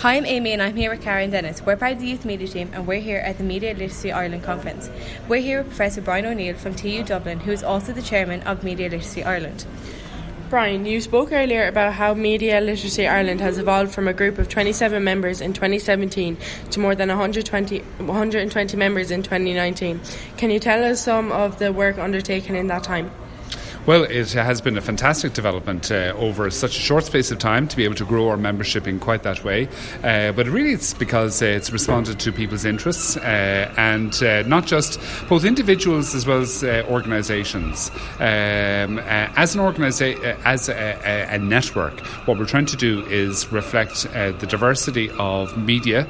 Hi, I'm Amy and I'm here with Cara and Dennis. We're part of the Youth Media team and we're here at the Media Literacy Ireland Conference. We're here with Professor Brian O'Neill from TU Dublin, who is also the chairman of Media Literacy Ireland. Brian, you spoke earlier about how Media Literacy Ireland has evolved from a group of 27 members in 2017 to more than 120 members in 2019. Can you tell us some of the work undertaken in that time? Well, it has been a fantastic development over such a short space of time to be able to grow our membership in quite that way. But really it's because it's responded to people's interests and not just both individuals as well as organisations. As a network, what we're trying to do is reflect the diversity of media,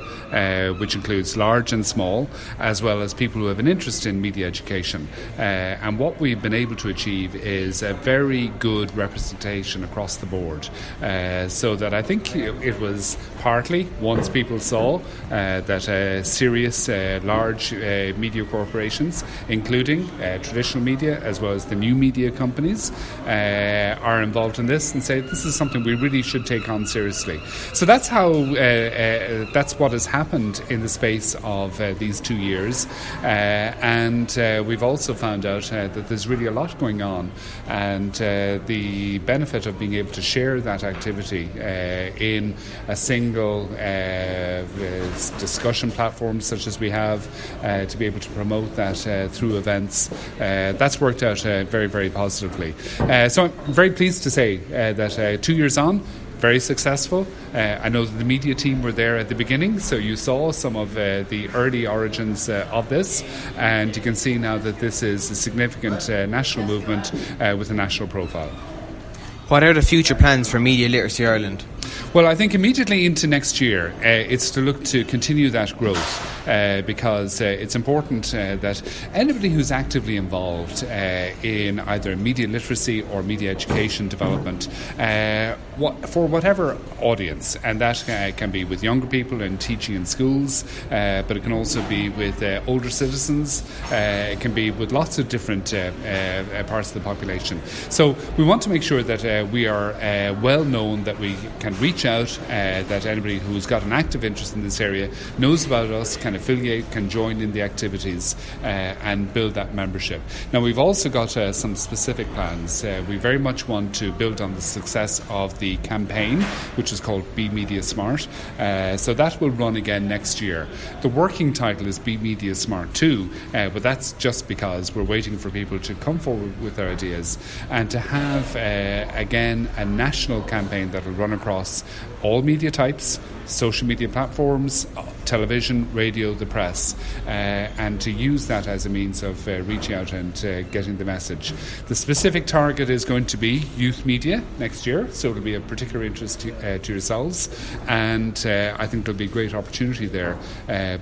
which includes large and small, as well as people who have an interest in media education. And what we've been able to achieve is a very good representation across the board, so that I think it was partly once people saw that serious large media corporations, including traditional media as well as the new media companies, are involved in this and say this is something we really should take on seriously. So that's how that's what has happened in the space of these 2 years, and we've also found out that there's really a lot going on. And the benefit of being able to share that activity in a single discussion platform such as we have, to be able to promote that through events, that's worked out very, very positively. So I'm very pleased to say that 2 years on, very successful. I know that the media team were there at the beginning, so you saw some of the early origins of this, and you can see now that this is a significant national movement with a national profile. What are the future plans for Media Literacy Ireland? Well, I think immediately into next year, it's to look to continue that growth, because it's important that anybody who's actively involved in either media literacy or media education development, for whatever audience, and that can be with younger people and teaching in schools, but it can also be with older citizens, it can be with lots of different parts of the population. So we want to make sure that we are well known, that we can reach out, that anybody who's got an active interest in this area knows about us, can affiliate, can join in the activities, and build that membership. Now, we've also got some specific plans. We very much want to build on the success of the campaign, which is called Be Media Smart. So that will run again next year. The working title is Be Media Smart 2, but that's just because we're waiting for people to come forward with their ideas and to have, again, a national campaign that will run across all media types, social media platforms, television, radio, the press, and to use that as a means of reaching out and getting the message. The specific target is going to be youth media next year, so it'll be of particular interest to yourselves, and I think there'll be a great opportunity there,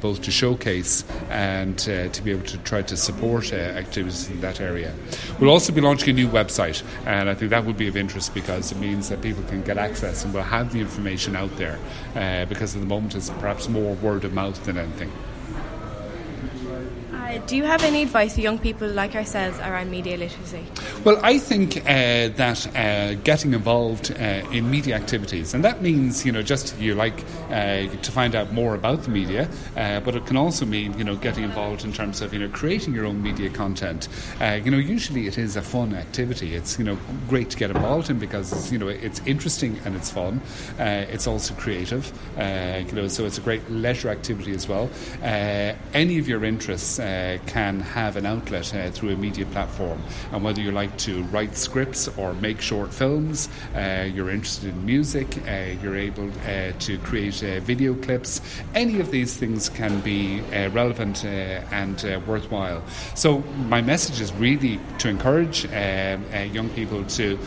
both to showcase and to be able to try to support activities in that area. We'll also be launching a new website, and I think that would be of interest because it means that people can get access and will have the information out there, because at the moment it's perhaps more word of mouth than anything. Do you have any advice for young people like ourselves around media literacy? Well, I think that getting involved in media activities, and that means, just you like to find out more about the media, but it can also mean, getting involved in terms of, creating your own media content. Usually it is a fun activity. It's, great to get involved in because it's, it's interesting and it's fun. It's also creative, so it's a great leisure activity as well. Any of your interests can have an outlet through a media platform, and whether you like to write scripts or make short films, you're interested in music, you're able to create video clips, any of these things can be relevant and worthwhile. So my message is really to encourage young people to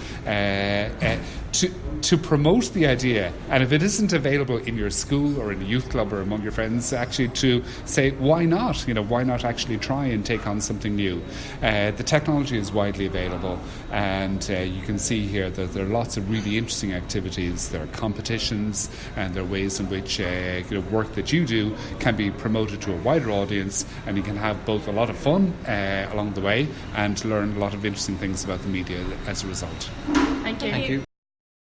promote the idea, and if it isn't available in your school or in a youth club or among your friends, actually to say why not? Why not actually try and take on something new? The technology is widely available, and you can see here that there are lots of really interesting activities. There are competitions, and there are ways in which work that you do can be promoted to a wider audience, and you can have both a lot of fun along the way and learn a lot of interesting things about the media as a result. Thank you. Thank you.